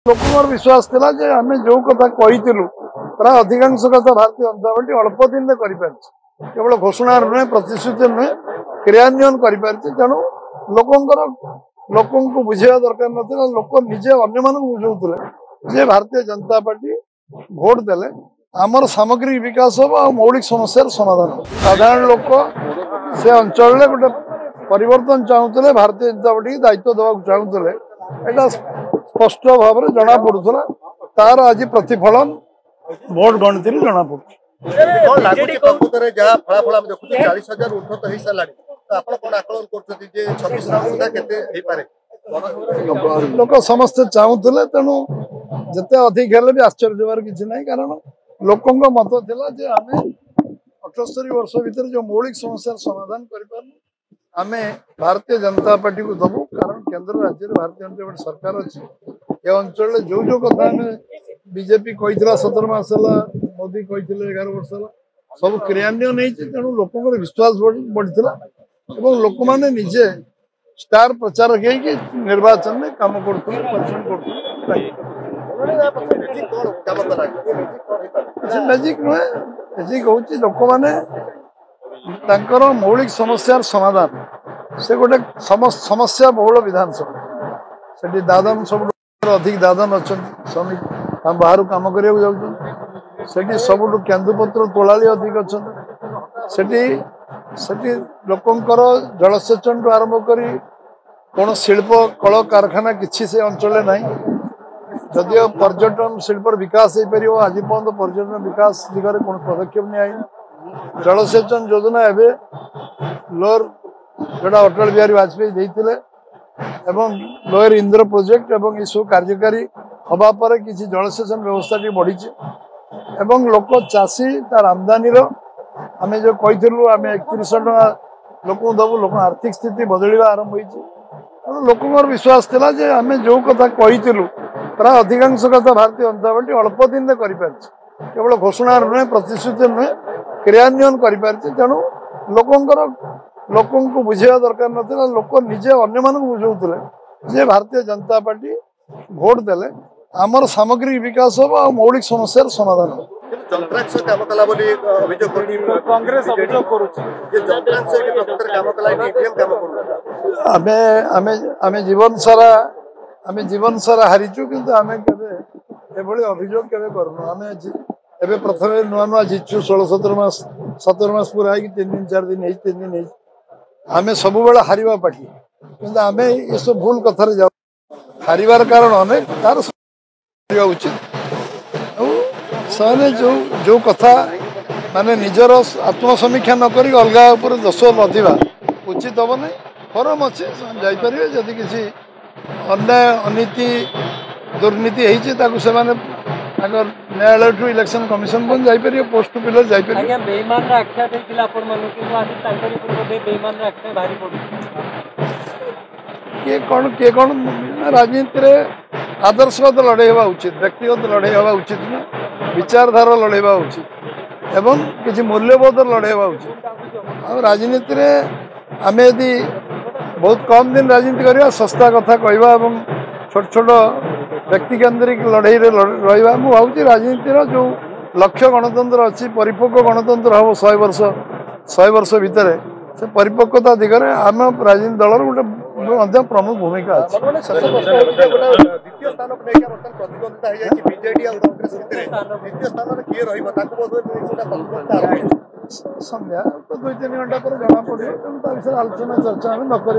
लोक विश्वास था आम जो कथा कही प्राय अधिकांश कथा भारतीय जनता पार्टी अल्प दिन में केवल घोषणा नुहे प्रतिश्रुति नुहे क्रियान्वयन कर तेणु लोक बुझा दरकार ना लोक निजे अन्य मान बुझाते जे भारतीय जनता पार्टी भोट देले आमर सामग्रिक विकास हम आ मौलिक समस्या समाधान साधारण लोक से अंचल गोटे परिवर्तन चाहूले भारतीय जनता पार्टी दायित्व देवा चाहूले यहाँ स्पष्ट भाव में जना पड़ूला तार आज प्रतिफलन भोट गणति जना पड़ लोक समस्ते चाहूले तेणु जिते अधिक हेले भी आश्चर्य होवार किसी ना कारण लोक मत था आम 78 वर्ष भितर जो मौलिक समस्या समाधान कर आम भारतीय जनता पार्टी को दबू कारण केंद्र राज्य भारतीय जनता पार्टी सरकार अच्छी ये अंचल जो कथा बीजेपी कही 17 मास मोदी कही 11 वर्ष सब क्रियान्वयन नहीं तेणु लोक विश्वास बढ़ी लोक मैंने निजे स्टार प्रचारक निर्वाचन में काम मैजिक नुहे मैजिक हूँ लोक मैंने मौलिक समस्या समाधान से गोटे समस्या बहुल विधानसभा से दादन सब अधिक दादन अच्छा श्रमिक बाहर कम करने सब केन्दुपत्र तोलाली अधिक अच्छा से लोकंर जलसेचन टू आरंभ कर कौन शिल्प कल कारखाना किसी से अंचल ना जदिव पर्यटन शिल्पर विकास हो पार आज पर्यटन पर्यटन विकास दिगरे कौन पदक्षेप नि जलसेचन योजना एवं लोअर जोड़ा अटल बिहारी वाजपेयी देते एवं लोअर इंद्र प्रोजेक्ट एवं ये सब कार्यकारी हवापर किसी जलसेचन व्यवस्था बढ़ी एवं लोक चाषी तार आमदानी आम जो कही आम 3100 टका लोक दबू लोक आर्थिक स्थिति बदलवा आरंभ हो लोक विश्वास था आम जो कथा कही प्राय अधिकांश कथा भारतीय जनता पार्टी अल्प दिन में कर केवल घोषणा नुहे प्रतिश्रुति नुहे क्रियान्वयन कर तेणु लोक बुझा दरकार ना लोक निजे अन्य मान बुझाते जे भारतीय जनता पार्टी भोट देले आमर सामग्रिक विकास हम आ मौलिक समस्या समाधान जीवन सारा हारीचु किंतु आम के अभियोग के करूँ प्रथम नुआ नुआ जीतु 16-17 मास पूरा 3 दिन 4 दिन 3 दिन आम सब बेला हारिबा पार्टी किंतु आम ये सब भूल कथार जाऊ हारिबार कारण अनेक तार उचित से जो कथा माने निजर आत्मसमीक्षा नक अलग दोष लदिवा उचित हम ना फरम अच्छे जापर जदि किसी अन्याय अनीति दुर्नीति होती न्यायालय ठू इलेक्शन कमिशन बन जापर पोस्ट पिलर जापर किए कौन राजनीति में आदर्शगत लड़े हवा उचित व्यक्तिगत लड़े हवा उचित ना विचारधारा लड़े हवा उचित एवं किसी मूल्यबोध लड़े हवा उचित आ राजनीति में आम यदि बहुत कम दिन राजनीति करवा सस्ता कथा कहवा छोट छोट व्यक्ति केन्द्रिक लड़ई रहा मुझे राजनीतिर जो लक्ष्य गणतंत्र अच्छी परिपक्व गणतंत्र हम 100 वर्ष भितर से परिपक्वता दिगरे आम राजनीति दल गोटे प्रमुख भूमिका संध्या 2-3 घंटा पर जना पड़े तेणु आलोचना चर्चा आम न कर